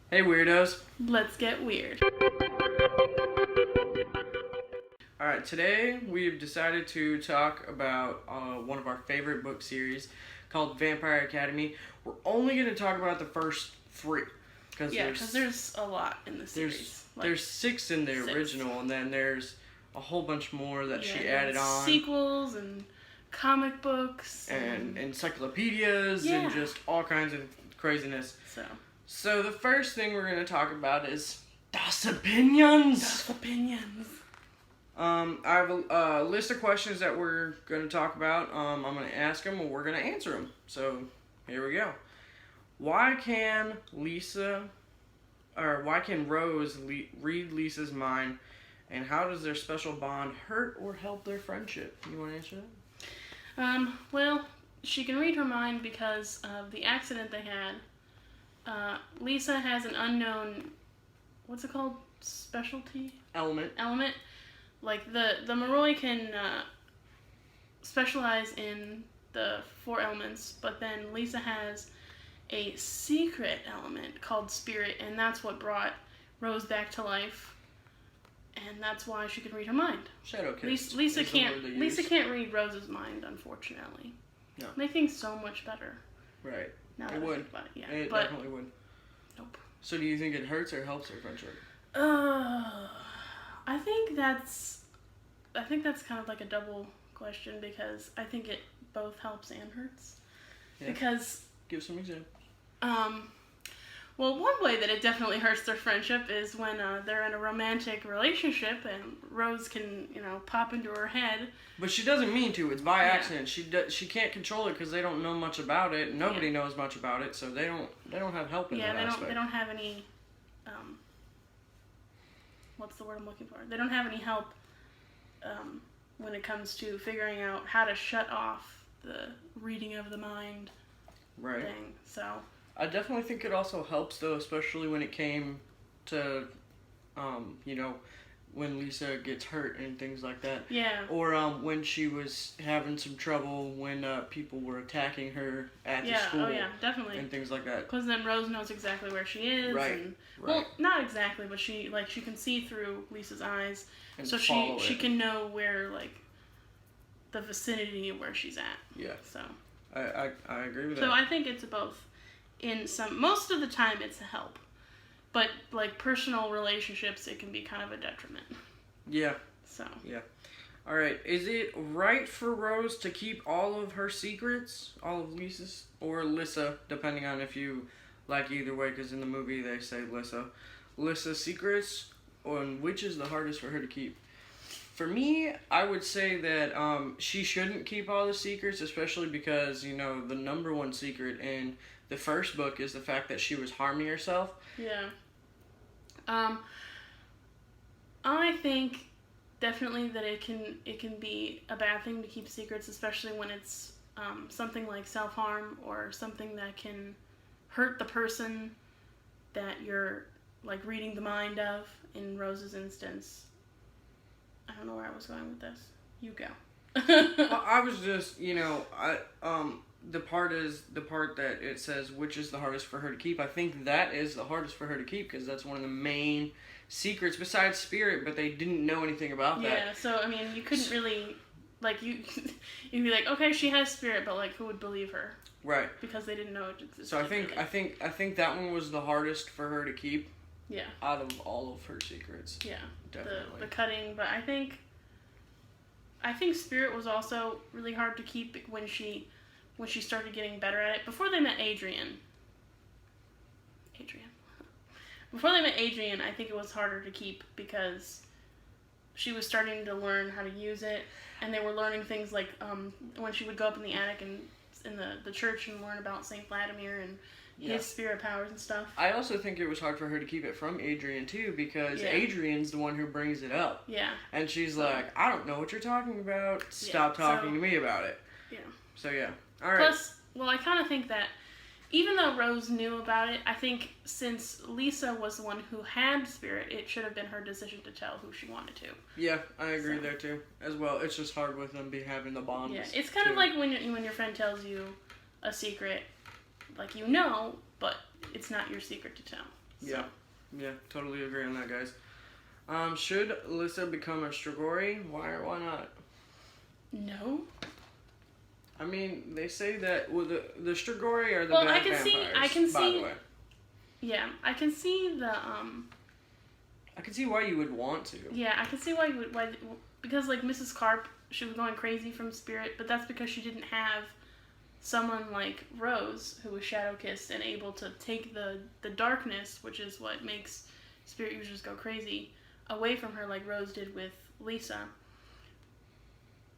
Hey weirdos. Let's get weird. Alright, today we've decided to talk about one of our favorite book series called Vampire Academy. We're only going to talk about the first 3. Because there's a lot in the series. There's 6 in the original, and then there's a whole bunch more that she added on. Sequels and comic books. And encyclopedias and just all kinds of craziness. So the first thing we're going to talk about is Das Opinions. Das Opinions. I have a list of questions that we're going to talk about. I'm going to ask them and we're going to answer them. So here we go. Why can Rose read Lisa's mind, and how does their special bond hurt or help their friendship? You want to answer that? Well, she can read her mind because of the accident they had. Lisa has an unknown, what's it called? Specialty? Element. Like, the Moroi can specialize in the 4 elements, but then Lisa has a secret element called spirit, and that's what brought Rose back to life, and that's why she can read her mind. Shadowcase. Lisa can't read Rose's mind, unfortunately. No. Make things so much better. Right. Now it would. It definitely would. Nope. So do you think it hurts or helps their friendship? I think that's kind of like a double question, because I think it both helps and hurts. Yeah. Because give some examples. Well, one way that it definitely hurts their friendship is when they're in a romantic relationship and Rose can, pop into her head. But she doesn't mean to. It's by accident. She can't control it because they don't know much about it. Nobody knows much about it, so they don't have help in that aspect. They don't have any. What's the word I'm looking for? They don't have any help when it comes to figuring out how to shut off the reading of the mind thing. So. I definitely think it also helps, though, especially when it came to, when Lisa gets hurt and things like that. Yeah. Or when she was having some trouble when people were attacking her at the school. Oh yeah, definitely. And things like that. Because then Rose knows exactly where she is. Right. Well, not exactly, but she can see through Lisa's eyes, and so she can know where the vicinity of where she's at. Yeah. So. I agree with that. So I think it's both. Most of the time it's a help, but personal relationships, it can be kind of a detriment. Yeah. So. Yeah. All right. Is it right for Rose to keep all of her secrets, all of Lisa's, or Alyssa, depending on if you like either way? Because in the movie they say Alyssa's secrets, and which is the hardest for her to keep? For me, I would say that she shouldn't keep all the secrets, especially because the number one secret in the first book is the fact that she was harming herself. Yeah. I think definitely that it can be a bad thing to keep secrets, especially when it's something like self-harm or something that can hurt the person that you're reading the mind of. In Rose's instance, I don't know where I was going with this. You go. Well, I was just, the part that it says which is the hardest for her to keep. I think that is the hardest for her to keep because that's one of the main secrets besides spirit, but they didn't know anything about that. Yeah, so I mean, you couldn't really you'd be like, okay, she has spirit, but who would believe her? Right. Because they didn't know it existed. So I think that one was the hardest for her to keep. Yeah. Out of all of her secrets. Yeah. Definitely. The cutting, but I think spirit was also really hard to keep when she started getting better at it. Before they met Adrian. Before they met Adrian, I think it was harder to keep because she was starting to learn how to use it, and they were learning things like when she would go up in the attic and in the church and learn about Saint Vladimir and his spirit powers and stuff. I also think it was hard for her to keep it from Adrian too, because Adrian's the one who brings it up. Yeah. And she's like, I don't know what you're talking about. Stop talking to me about it. Yeah. So yeah. All right. Plus, well, I kind of think that even though Rose knew about it, I think since Lisa was the one who had spirit, it should have been her decision to tell who she wanted to. Yeah, I agree there too. As well, it's just hard with them having the bond. Yeah, it's kind of like when your friend tells you a secret, but it's not your secret to tell. Yeah. Yeah, totally agree on that, guys. Should Alyssa become a Strigoi? Why or why not? No. I mean, they say that the Strigoi are the Well, bad I can vampires. By the way, yeah, I can see the I can see why you would want to. Yeah, I can see why you would because like Mrs. Carp, she was going crazy from Spirit, but that's because she didn't have someone like Rose who was shadow kissed and able to take the darkness, which is what makes Spirit users go crazy, away from her like Rose did with Lisa.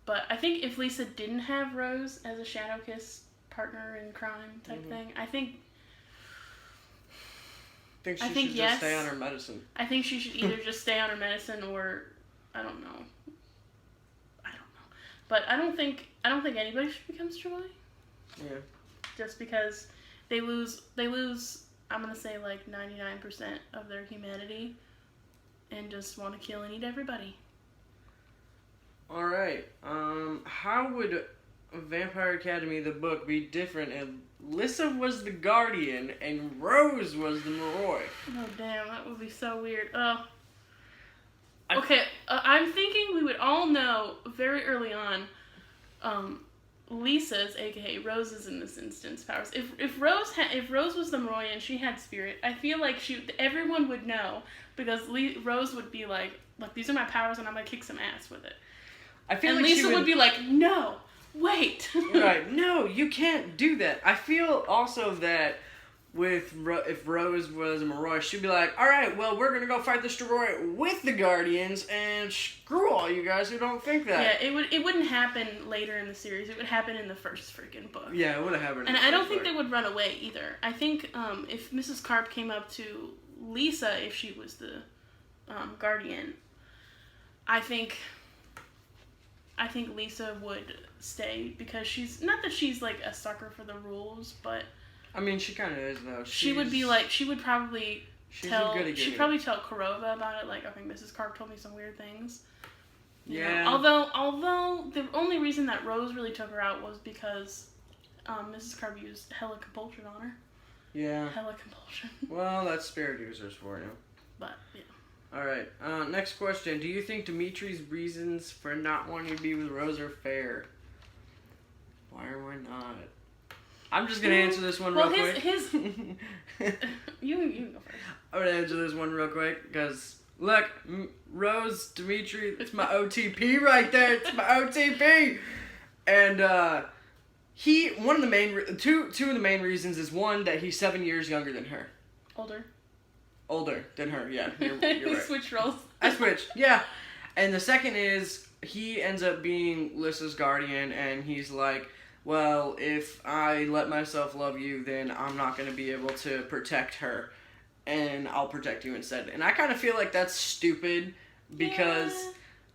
But I think if Lisa didn't have Rose as a shadow kiss partner in crime type thing, I think she should just stay on her medicine. I think she should either just stay on her medicine or I don't know. But I don't think anybody should become Strigoi. Yeah. Just because they lose I'm gonna say like 99% of their humanity and just want to kill and eat everybody. Alright. How would Vampire Academy the book be different if Alyssa was the Guardian and Rose was the Moroi? Oh damn, that would be so weird. Okay, I'm thinking we would all know very early on Lisa's, aka Rose's in this instance, powers. If Rose was the Moroi and she had Spirit, I feel like everyone would know because Rose would be like, look, these are my powers and I'm gonna kick some ass with it. And like Lisa would be like, no, wait. Right, no, you can't do that. I feel also that if Rose was a Moroi, she'd be like, alright, well, we're gonna go fight the Strigoi with the Guardians, and screw all you guys who don't think that. Yeah, it wouldn't happen later in the series. It would happen in the first freaking book. Yeah, it would have happened. And I don't think they would run away either. I think if Mrs. Carp came up to Lisa, if she was the Guardian, I think Lisa would stay because she's not that she's like a sucker for the rules, but I mean, she kind of is though. She would probably tell Kurova about it. Like, okay, Mrs. Carp told me some weird things. Yeah. Although the only reason that Rose really took her out was because Mrs. Carp used hella compulsion on her. Yeah. Hella compulsion. Well, that's Spirit users for you. But yeah. All right. Next question: do you think Dimitri's reasons for not wanting to be with Rose are fair? Why or why not? I'm just gonna answer this one real quick. You go first. I'm gonna answer this one real quick because look, Rose, Dimitri, it's my OTP right there. It's my OTP. And one of the main two of the main reasons is one that he's 7 years younger than her. Older than her. Yeah, you're right. Switch roles. I switched. Yeah, and the second is he ends up being Lissa's guardian, and he's like, well, if I let myself love you, then I'm not going to be able to protect her, and I'll protect you instead. And I kind of feel like that's stupid, because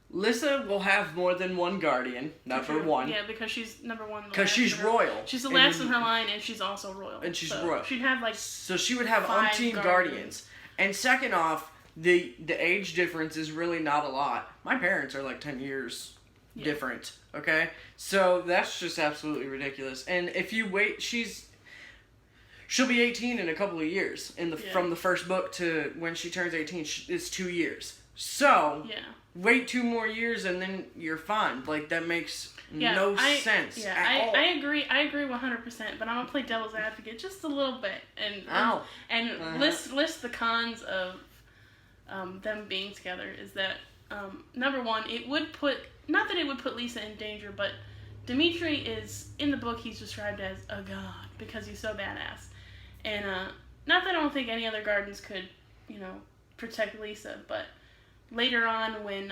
Lissa will have more than one guardian, number one. Yeah, because she's number one. Because she's royal. She's the last in her line, and she's also royal. And she's royal. She'd have like So she would have umpteen guardians. And second off, the age difference is really not a lot. My parents are like 10 years different, okay? So that's just absolutely ridiculous. And if you wait, she'll be 18 in a couple of years. From the first book to when she turns 18, it's 2 years. So wait 2 more years and then you're fine. Like, that makes no sense at all. I agree 100%, but I'm gonna play devil's advocate just a little bit and list the cons of them being together. Is that number one, it would put, not that it would put Lisa in danger, but Dimitri is, in the book, he's described as a god because he's so badass. And not that I don't think any other guardians could, protect Lisa, but later on when,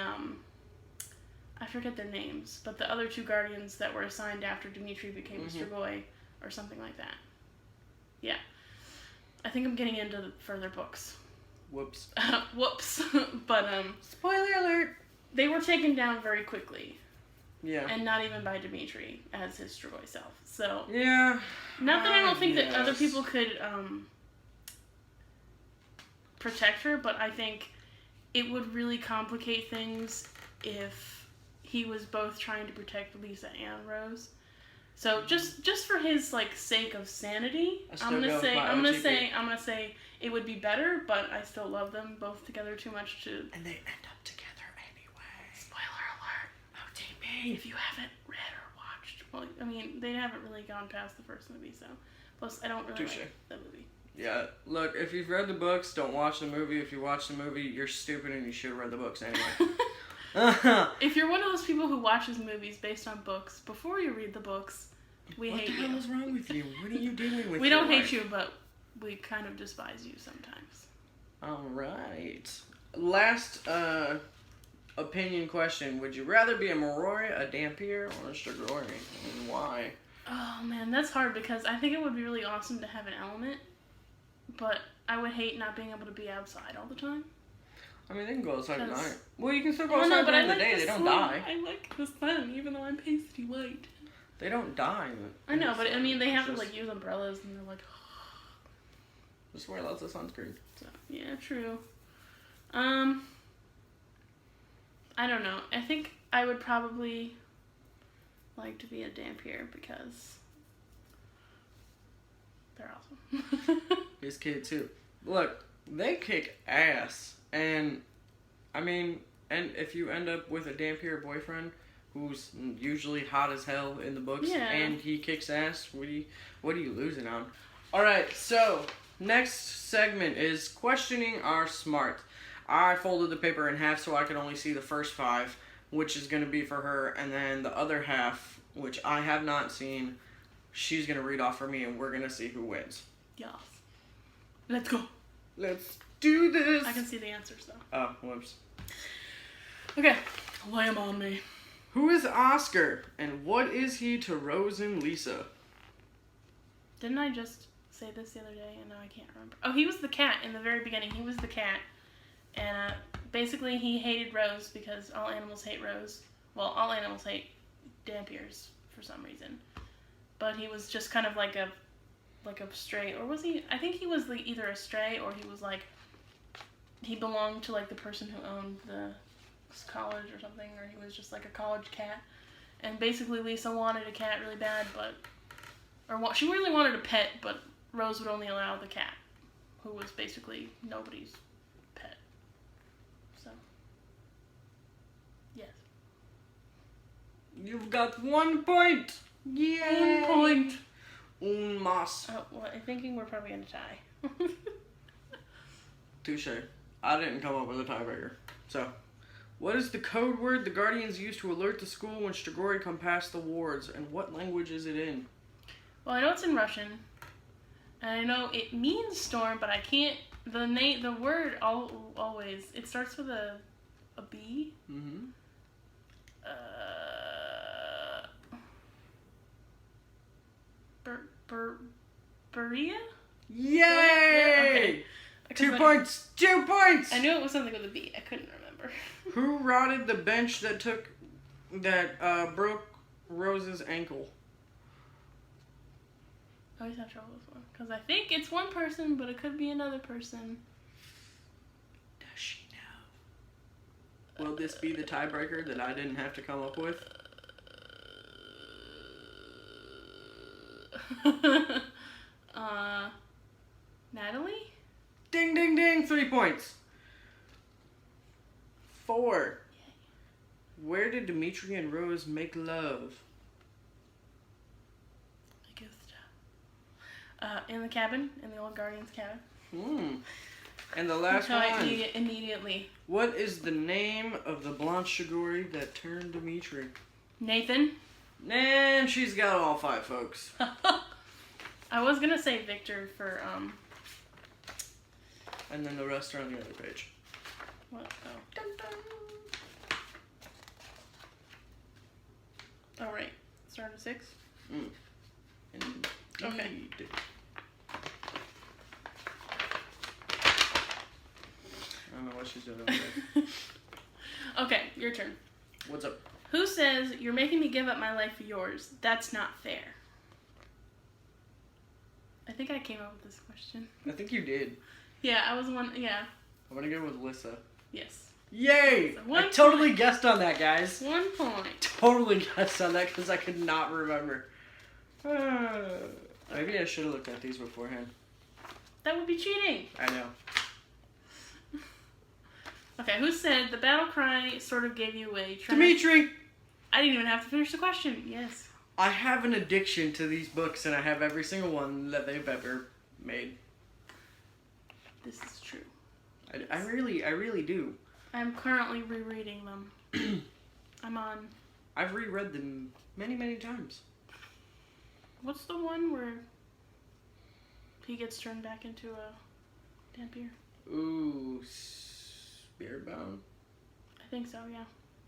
I forget their names, but the other 2 guardians that were assigned after Dimitri became a Strigoi or something like that. Yeah. I think I'm getting into the further books. Whoops. But, spoiler alert! They were taken down very quickly. Yeah. And not even by Dimitri as his Strigoi self. So. Yeah. Not that I don't think that other people could protect her, but I think it would really complicate things if he was both trying to protect Lisa and Rose. So just for his like sake of sanity, I'm still gonna go with my say it would be better, but I still love them both together too much to. And they end up together anyway. Spoiler alert! OTP. If you haven't read or watched, well, I mean, they haven't really gone past the first movie, so. Plus, I don't really like the movie. Yeah, look, if you've read the books, don't watch the movie. If you watch the movie, you're stupid and you should have read the books anyway. If you're one of those people who watches movies based on books, before you read the books, we hate you. What the hell is wrong with you? What are you doing with We don't your hate life? you, but we kind of despise you sometimes. Alright. Last opinion question. Would you rather be a Maroi, a Dampier, or a Strigoi? And why? Oh man, that's hard because I think it would be really awesome to have an element, but I would hate not being able to be outside all the time. I mean, they can go outside at night. Well, you can still go outside no, but during I the like day. the They don't sun. die. I like the sun, even though I'm pasty white. They don't die. I know, but I mean, they have to like use umbrellas, and they're like. Just wear lots of sunscreen. So, yeah, true. I don't know. I think I would probably like to be a Dampier because they're awesome. His kid too. Look, they kick ass, and I mean, and if you end up with a Dampier boyfriend who's usually hot as hell in the books, and he kicks ass, what are you losing on? All right, so next segment is questioning our smart. I folded the paper in half so I could only see the first 5, which is going to be for her, and then the other half, which I have not seen, she's going to read off for me, and we're going to see who wins. Yes. Let's go. Let's do this. I can see the answers, though. Oh, whoops. Okay. Lay 'em on me. Who is Oscar, and what is he to Rose and Lisa? Didn't I just say this the other day, and now I can't remember? Oh, he was the cat in the very beginning. He was the cat. And basically he hated Rose because all animals hate Rose. Well, all animals hate Dampiers for some reason. But he was just kind of like a stray, or was he? I think he was either a stray or he was like, he belonged to like the person who owned the college or something, or he was just like a college cat. And basically Lisa wanted a cat really bad, she really wanted a pet, but Rose would only allow the cat, who was basically nobody's pet. So, yes. You've got 1 point! Yay! 1 point! Un mas. Oh, well, I'm thinking we're probably gonna tie. Touche. I didn't come up with a tiebreaker. So, what is the code word the Guardians use to alert the school when Strigoi come past the wards, and what language is it in? Well, I know it's in Russian, and I know it means storm, but I can't. The word always it starts with a B. Mm-hmm. Berea? Yay! Okay. 2 points! 2 points! I knew it was something with a B. I couldn't remember. Who rotted the bench that broke Rose's ankle? I always have trouble with one because I think it's one person, but it could be another person. Does she know? Will this be the tiebreaker that I didn't have to come up with? Natalie? Ding, ding, ding! 3 points. 4. Where did Dimitri and Rose make love? In the cabin, in the old Guardian's cabin. And the last one. Immediately. What is the name of the blonde Strigoi that turned Dimitri? Nathan. And she's got all 5, folks. I was gonna say Victor for And then the rest are on the other page. What? Oh. Dun, dun. All right. Start at 6. Indeed. Okay. I don't know what she's doing over there. Okay, your turn. What's up? Who says, "You're making me give up my life for yours"? That's not fair. I think I came up with this question. I think you did. Yeah, I was one. Yeah. I'm gonna go with Alyssa. Yes. Yay! So I totally guessed on that, guys. 1 point. Totally guessed on that because I could not remember. Maybe I should have looked at these beforehand. That would be cheating. I know. Okay, who said the battle cry sort of gave you away? Dimitri! I didn't even have to finish the question. Yes. I have an addiction to these books, and I have every single one that they've ever made. This is true. I really do. I'm currently rereading them. I've reread them many, many times. What's the one where he gets turned back into a Dampier? Ooh, Spiritbound? I think so, yeah.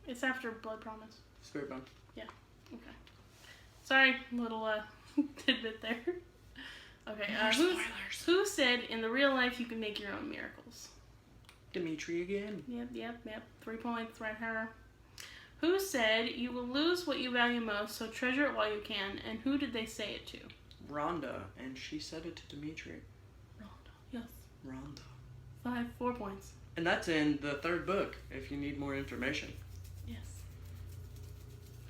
It's after Blood Promise. Spiritbound. Yeah, okay. Sorry, little tidbit there. Okay, who said in the real life you can make your own miracles? Dimitri again. Yep. 3 points right here. Who said you will lose what you value most, so treasure it while you can? And who did they say it to? Rhonda, and she said it to Dimitri. Rhonda, yes. Rhonda. 4 points. And that's in the 3rd book, if you need more information. Yes.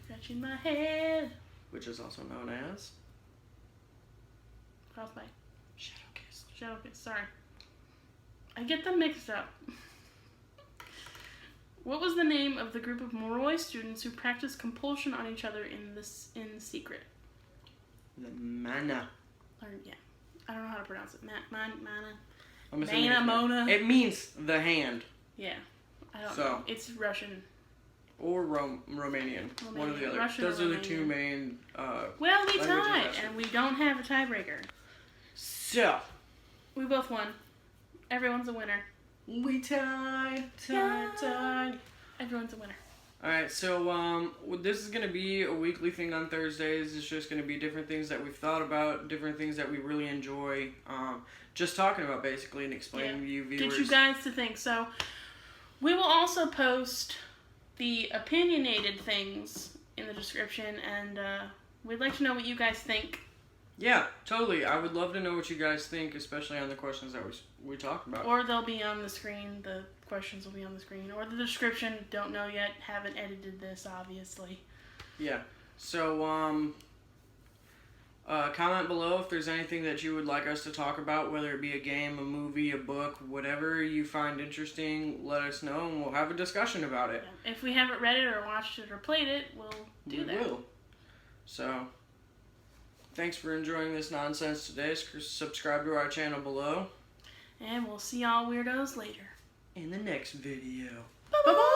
Scratching my head. Which is also known as... Frostbite. Shadowkiss. Shadowkiss, sorry. I get them mixed up. What was the name of the group of Moroi students who practiced compulsion on each other in secret? The Mana. Or, yeah. I don't know how to pronounce it. Mana. I'm assuming Mona. it means the hand. Yeah. I don't know. It's Russian. Or Romanian. One or the other. Russian Those or are the Romanian. 2 main Well, we tied, and we don't have a tiebreaker. So. We both won. Everyone's a winner. We tied. Everyone's a winner. Alright, so this is going to be a weekly thing on Thursdays. It's just going to be different things that we've thought about, different things that we really enjoy. Just talking about, basically, and explaining to you viewers. Get you guys to think. So, we will also post the opinionated things in the description, and we'd like to know what you guys think. Yeah, totally. I would love to know what you guys think, especially on the questions that we talked about. Or they'll be on the screen. The questions will be on the screen. Or the description. Don't know yet. Haven't edited this, obviously. Yeah. So, comment below if there's anything that you would like us to talk about, whether it be a game, a movie, a book, whatever you find interesting, let us know, and we'll have a discussion about it. Yeah. If we haven't read it or watched it or played it, we'll do that. We will. So... thanks for enjoying this nonsense today. Subscribe to our channel below. And we'll see y'all weirdos later. In the next video. Bye-bye!